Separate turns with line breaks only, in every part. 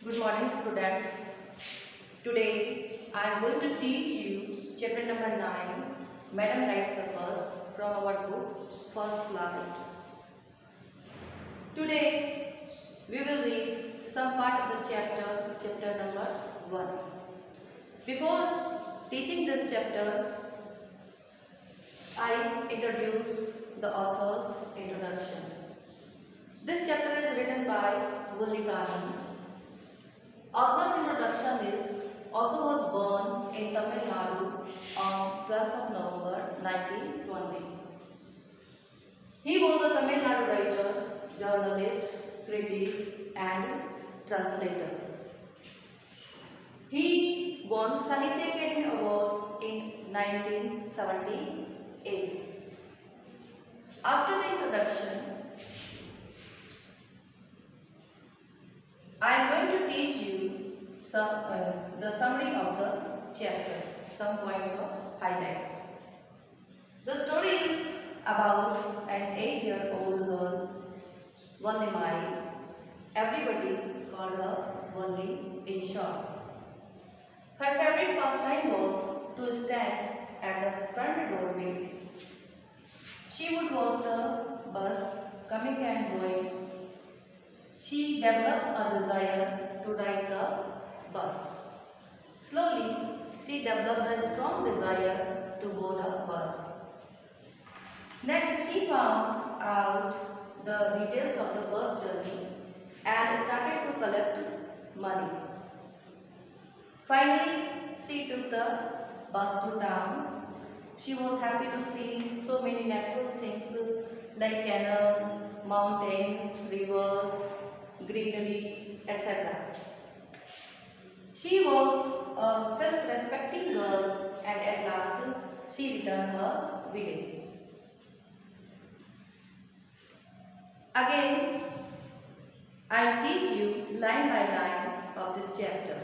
Good morning, students. Today I am going to teach you chapter number 9, Madam Writes the Bus, from our book First Flight. Today we will read some part of the chapter number 1. Before teaching this chapter, I introduce the author's introduction. This chapter is written by Vullikani. Author's introduction is author was born in Tamil Nadu on 12th of November 1920. He was a Tamil Nadu writer, journalist, critic and translator. He won Sahitya Academy Award in 1978. After the introduction, I am going to teach you the summary of the chapter, some points of highlights. The story is about an 8-year-old girl, Vallimai. Everybody called her Valli in short. Her favorite pastime was to stand at the front doorway. She would watch the bus coming and going. She developed a desire to ride the bus. Slowly, she developed a strong desire to board a bus. Next, she found out the details of the bus journey and started to collect money. Finally, she took the bus to town. She was happy to see so many natural things like canal, mountains, rivers, greenery, etc. She was a self-respecting girl and at last she returned her village. Again, I teach you line by line of this chapter.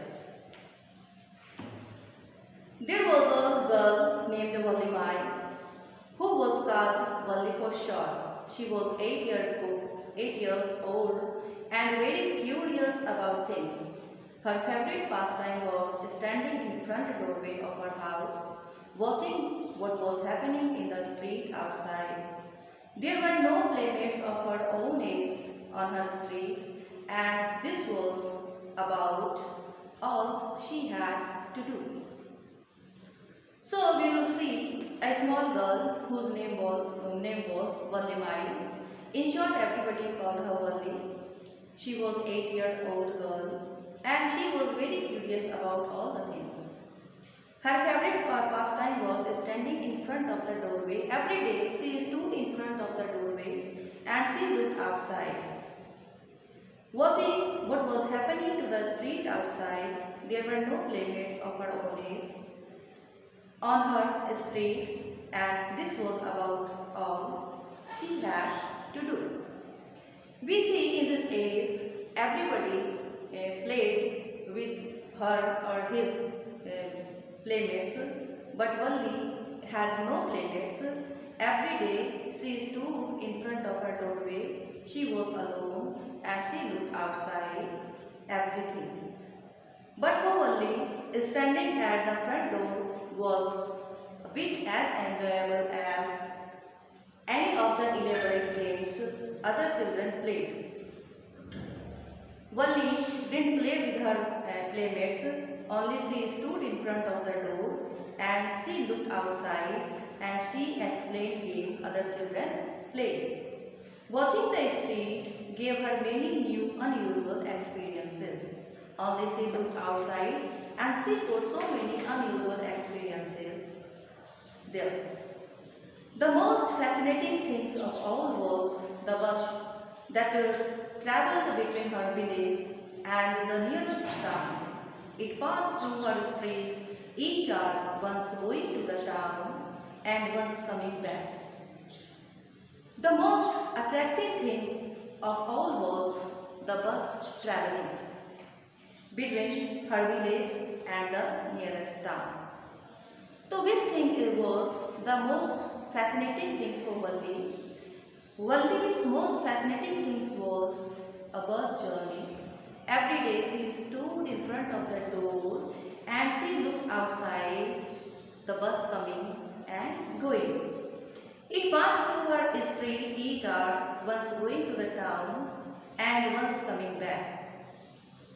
There was a girl named Vallimai who was called Valli for short. She was 8 years old and very curious about things. Her favorite pastime was standing in front doorway of her house, watching what was happening in the street outside. There were no playmates of her own age on her street, and this was about all she had to do. So we will see a small girl whose name was Vallimai. In short, everybody called her Valli. She was 8-year-old girl and she was very curious about all the things. Her favorite pastime was standing in front of the doorway. Every day she stood in front of the doorway and she looked outside. Watching what was happening to the street outside, there were no playmates of her own age on her street, and this was about all she had to do. We see in this age everybody played with her or his playmates, but Valli had no playmates. Every day she stood in front of her doorway. She was alone and she looked outside everything. But for Valli, standing at the front door was a bit as enjoyable as any of the elaborate games other children played. Valli didn't play with her playmates, only she stood in front of the door and she looked outside and she explained games other children played. Watching the street gave her many new unusual experiences. Only she looked outside and she got so many unusual experiences there. The most fascinating things of all was the bus that traveled between her village and the nearest town. It passed through her street each hour, once going to the town and once coming back. The most attractive things of all was the bus traveling between her village and the nearest town. So which thing was the most fascinating things for Valli? Valli's most fascinating things was a bus journey Every day she stood in front of the door and she looked outside the bus coming and going. It passed through her street each hour, once going to the town and once coming back.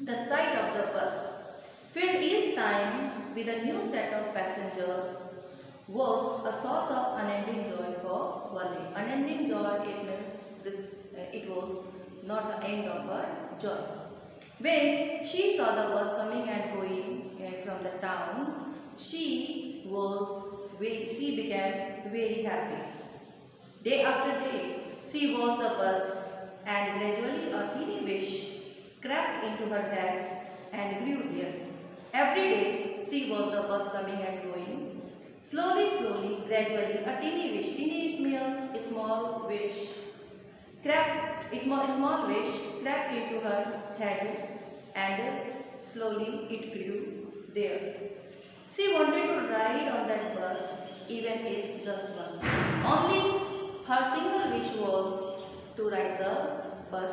The sight of the bus, filled each time with a new set of passengers, was a source of unending joy for Wali. Unending joy, it means it was not the end of her joy. When she saw the bus coming and going from the town, she became very happy. Day after day, she watched the bus, and gradually a teeny wish crept into her head and grew there. Every day, she watched the bus coming and going. Slowly, gradually, a teeny means a small wish, a small wish crept into her head, and slowly it grew there. She wanted to ride on that bus, even if just once. Only her single wish was to ride the bus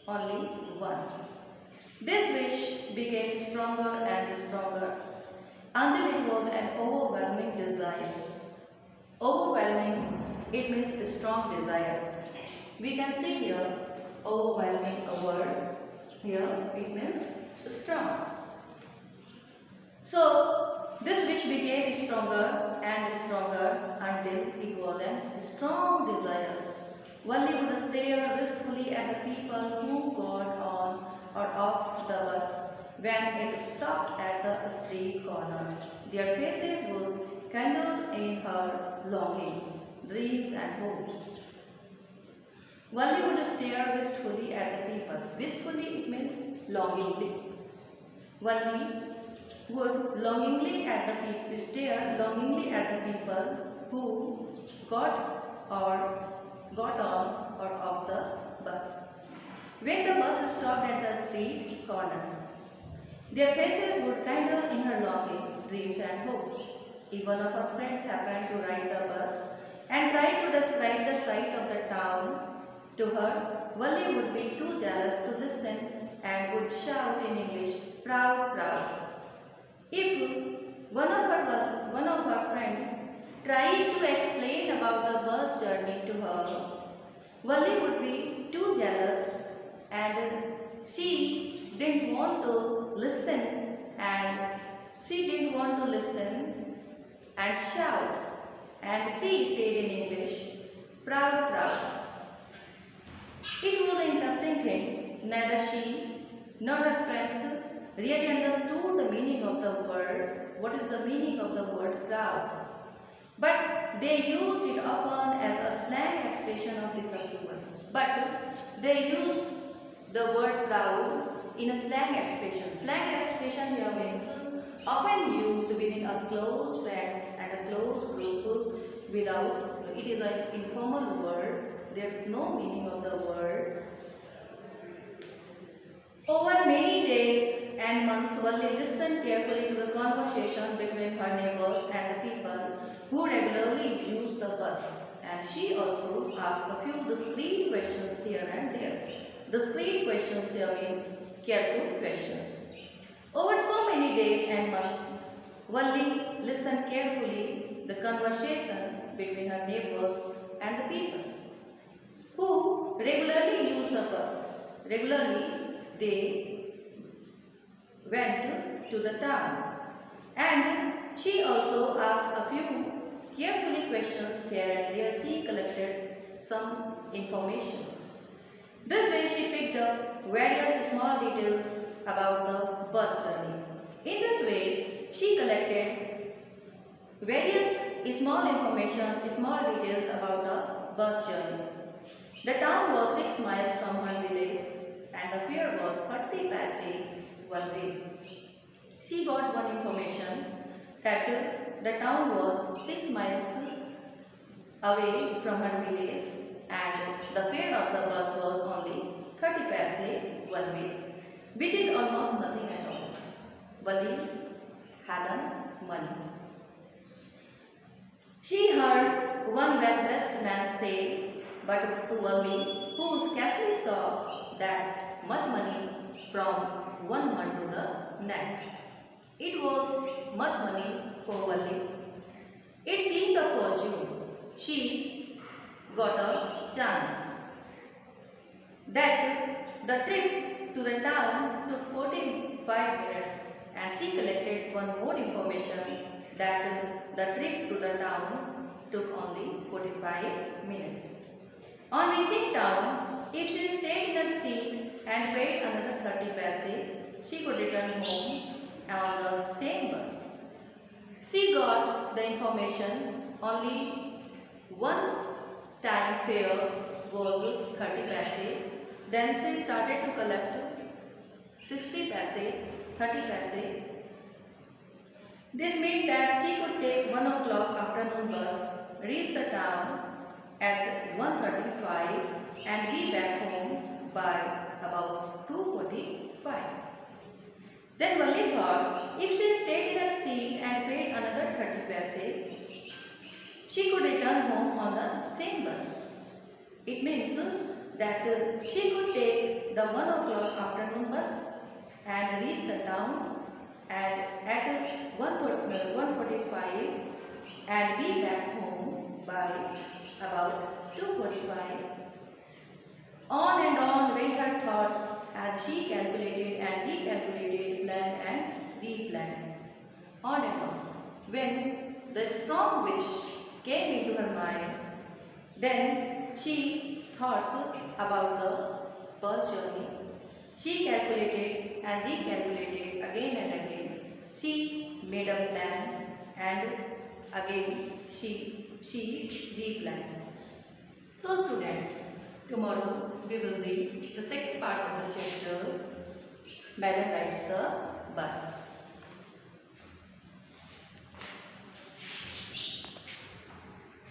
only once. This wish became stronger and stronger until it was an overwhelming desire. Overwhelming, it means a strong desire. We can see here overwhelming a word. Here it means strong. So, this wish became stronger and stronger until it was a strong desire. Wali would stare wistfully at the people who got on or off the bus when it stopped at the street corner. Their faces would kindle in her longings, dreams and hopes. Wali would stare wistfully at the people. Wistfully it means longingly. Wali would stare longingly at the people who got on or off the bus. When the bus stopped at the street corner, their faces would kindle in her longings, dreams and hopes. If one of her friends happened to ride the bus and tried to describe the sight of the town to her, Wali would be too jealous to listen and would shout in English, "Proud, proud." If one of her friends tried to explain about the bus journey to her, Wali would be too jealous and she didn't want to listen and and shout, and she said in English, "Proud, proud." It was an interesting thing. Neither she nor her friends really understood the meaning of the word. What is the meaning of the word proud? But they used it often as a slang expression of disapproval. But they used the word proud in a slang expression. Slang expression here means often used within a close friends and a close group without, it is an informal word. There is no meaning of the word. Over many days and months, Valli listened carefully to the conversation between her neighbors and the people who regularly used the bus. And she also asked a few discreet questions here and there. Discreet questions here means careful questions. Over so many days and months, Valli listened carefully the conversation between her neighbors and the people who regularly used the bus. Regularly, they went to the town, and she also asked a few carefully questions here and there. She collected some information. This way she picked up various small details about the bus journey. In this way, she collected various small details about the bus journey. The town was 6 miles from her village and the fare was 30 paise one way. She got one information that the town was 6 miles away from her village and the fare of the bus was only 30 paise one way, which is almost nothing at all. Wali hadn't money. She heard one well-dressed man say, but to Wali, who scarcely saw that much money from one month to the next. It was much money for Valli. It seemed a fortune. She got a chance. That the trip to the town took 45 minutes, and she collected one more information that the trip to the town took only 45 minutes. On reaching town, if she stayed in her seat and paid another 30 paise, she could return home on the same bus. She got the information only one time fare was 30 paise. Then she started to collect 60 paise, 30 paise. This meant that she could take 1 o'clock afternoon bus, reach the town at 1:35 and be back home by about 2:45. Then Valli thought if she stayed in her seat and paid another 30 paise, she could return home on the same bus. It means that she could take the 1 o'clock afternoon bus and reach the town at 1:45 and be back home by about 2:45. On and on went her thoughts as she calculated and recalculated, planned and replanned. On and on. When the strong wish came into her mind, then she thought about the bus journey. She calculated and recalculated again and again. She made a plan and again she replanned. So students, tomorrow we will read the second part of the chapter, Madam Rides the Bus.